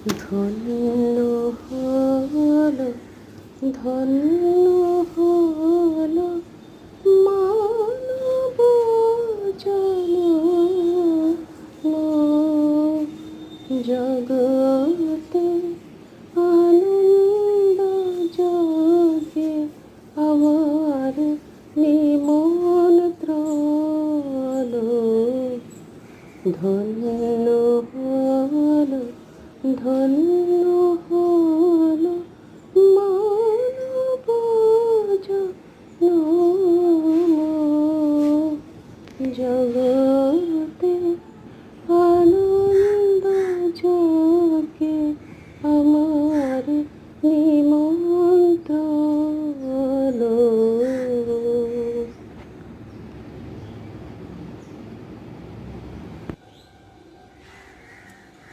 ধন্য হলো, ধন্য হলো মানব জনম, জগতে আনন্দ যোগে আমার নিমন্ত্রণ। ধন্য হলো, ধন্য